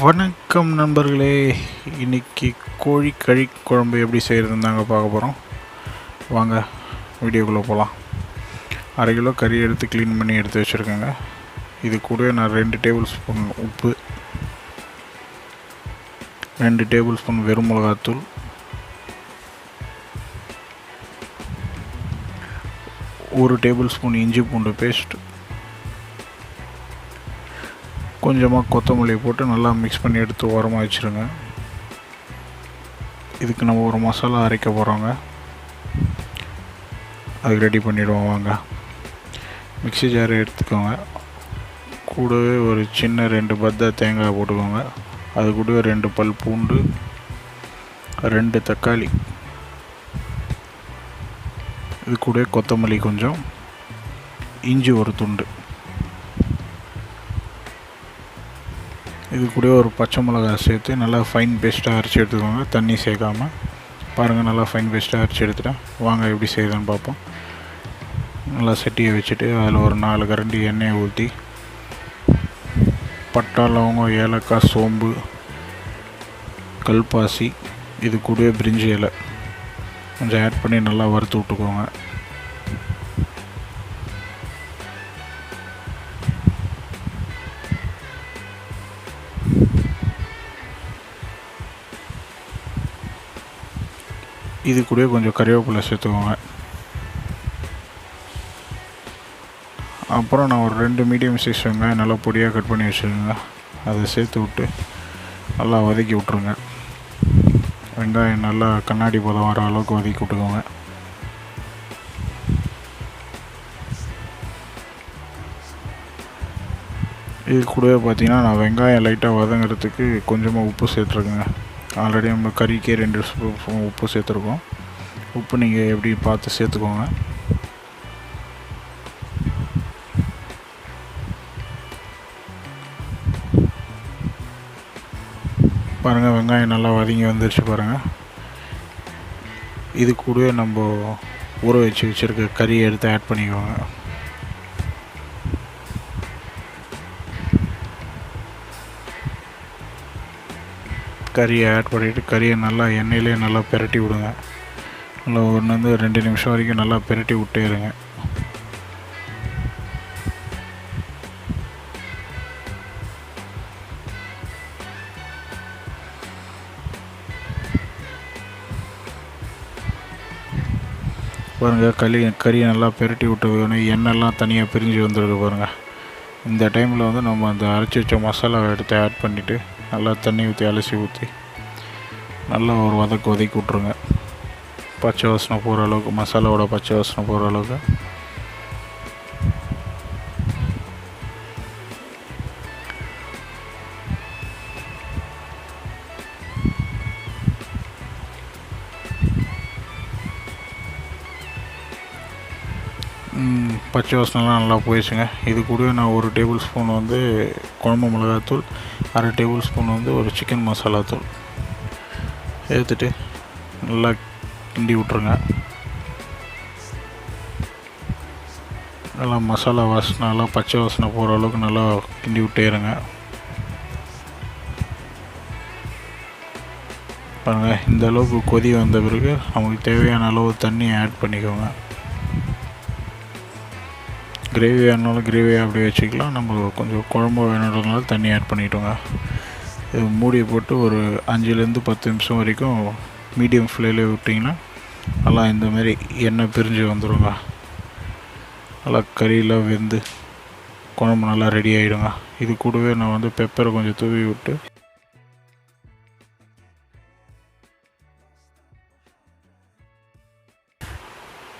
வணக்கம் நண்பர்களே. இன்றைக்கி கோழி கறி குழம்பு எப்படி செய்கிறதுன்னு தாங்க பார்க்க போகிறோம். வாங்க வீடியோக்குள்ளே போகலாம். 1/2 கிலோ கறி எடுத்து க்ளீன் பண்ணி எடுத்து வச்சுருக்கேங்க. இது கூட நான் 2 டேபிள் ஸ்பூன் உப்பு, 2 டேபிள் ஸ்பூன் வெறும் மிளகாத்தூள், 1 டேபிள் ஸ்பூன் இஞ்சி பூண்டு பேஸ்ட், கொஞ்சமாக கொத்தமல்லி போட்டு நல்லா மிக்ஸ் பண்ணி எடுத்து ஓரமாக வச்சுருங்க. இதுக்கு நம்ம ஒரு மசாலா அரைக்க போகிறோங்க. அதுக்கு ரெடி பண்ணிவிடுவோம். வாங்க, மிக்ஸி ஜார் எடுத்துக்கோங்க. கூடவே ஒரு சின்ன 2 பத்தை தேங்காய் போட்டுக்கோங்க. அது கூடவே 2 பல் பூண்டு, 2 தக்காளி, இது கூட கொத்தமல்லி கொஞ்சம், இஞ்சி ஒரு துண்டு, இது கூட ஒரு பச்சை மிளகாய் சேர்த்து நல்லா ஃபைன் பேஸ்ட்டாக அரைச்சி எடுத்துக்கோங்க. தண்ணி சேர்க்காமல். பாருங்கள், நல்லா ஃபைன் பேஸ்ட்டாக அரைச்சி எடுத்துட்டேன். வாங்க எப்படி செய்யுதுன்னு பார்ப்போம். நல்லா சட்டியை வச்சுட்டு அதில் ஒரு 4 கரண்டி எண்ணெயை ஊற்றி பட்டை, லவங்கம், ஏலக்காய், சோம்பு, கல்பாசி, இது கூடவே பிரிஞ்சி இலை கொஞ்சம் ஆட் பண்ணி நல்லா வறுத்து விட்டுக்கோங்க. இது கூட கொஞ்சம் கறிவேப்பிலை சேர்த்துக்கோங்க. அப்புறம் நான் ஒரு 2 மீடியம் சைஸ் வெங்காயம் நல்லா பொடியாக கட் பண்ணி வச்சுருக்கேங்க. அதை சேர்த்து விட்டு நல்லா வதக்கி விட்ருங்க. வெங்காயம் நல்லா கண்ணாடி பதம் வர அளவுக்கு வதக்கி விட்டுக்கோங்க. இது கூடவே பார்த்திங்கன்னா நான் வெங்காயம் லைட்டாக வதங்கிறதுக்கு கொஞ்சமாக உப்பு சேர்த்துருக்கேங்க. ஆல்ரெடி நம்ம கறிக்கே 2 ஸ்பூன் உப்பு சேர்த்துருக்கோம். உப்பு நீங்கள் எப்படி பார்த்து சேர்த்துக்கோங்க. பாருங்கள், வெங்காயம் நல்லா வதங்கி வந்துருச்சு பாருங்கள். இது கூடவே நம்ம ஊற வச்சுருக்க கறியை எடுத்து ஆட் பண்ணிக்கோங்க. கறியை ஆட் பண்ணிவிட்டு கறியை நல்லா எண்ணெயிலே நல்லா பிரட்டி விடுங்க. நல்லா 1-2 நிமிஷம் வரைக்கும் நல்லா பிரட்டி விட்டே இருங்க. பாருங்கள், கறியை நல்லா பிரட்டி விட்டு எண்ணெய்லாம் தனியாக பிரிஞ்சு வந்துருக்கு பாருங்கள். இந்த டைமில் நம்ம அந்த அரைச்சி வச்ச மசாலாவை எடுத்து ஆட் பண்ணிவிட்டு நல்லா தண்ணி ஊற்றி அலசி ஊற்றி நல்லா ஒரு வதக்கி விட்ருங்க. பச்சை வாசனை போகிற அளவுக்கு, மசாலாவோட பச்சை வாசனை போகிற அளவுக்கு. பச்சை வாசனைலாம் நல்லா போயிடுச்சுங்க. இது கூட நான் 1 டேபிள் ஸ்பூன் குழம்பு மிளகாத்தூள், 1/2 டேபிள் ஸ்பூன் ஒரு சிக்கன் மசாலா தூள் சேர்த்துட்டு நல்லா கிண்டி விட்ருங்க. நல்லா மசாலா வாசனை நல்லா பச்சை வாசனை போகிற அளவுக்கு நல்லா கிண்டி விட்டே இருங்க. பாருங்கள், இந்த அளவுக்கு கொதி வந்த பிறகு நமக்கு தேவையான அளவு தண்ணி ஆட் பண்ணிக்கோங்க. கிரேவி வேணுனாலும் கிரேவியாக அப்படியே வச்சுக்கலாம். நம்ம கொஞ்சம் குழம்பு வேணுன்றதுனால தண்ணி ஆட் பண்ணிட்டோங்க. இது மூடியை போட்டு ஒரு 5-10 நிமிஷம் வரைக்கும் மீடியம் ஃப்ளேமில் விட்டிங்கன்னா நல்லா இந்தமாரி எண்ணெய் பிரிஞ்சு வந்துடுங்க. நல்லா கறியெலாம் வெந்து குழம்பு நல்லா ரெடி ஆகிடுங்க. இது கூடவே நான் பெப்பரை கொஞ்சம் தூவி விட்டு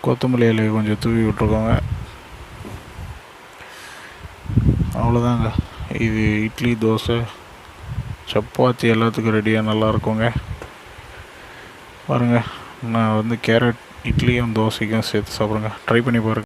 கொத்தமல்லி இலையை கொஞ்சம் தூவி விட்ருக்கோங்க. அவ்வளோதாங்க. இது இட்லி, தோசை, சப்பாத்தி எல்லாத்துக்கும் ரெடியாக நல்லாயிருக்குங்க. பாருங்கள், நான் கேரட் இட்லியும் தோசைக்கும் சேர்த்து சாப்பிடுங்க. ட்ரை பண்ணி பாருங்கள்.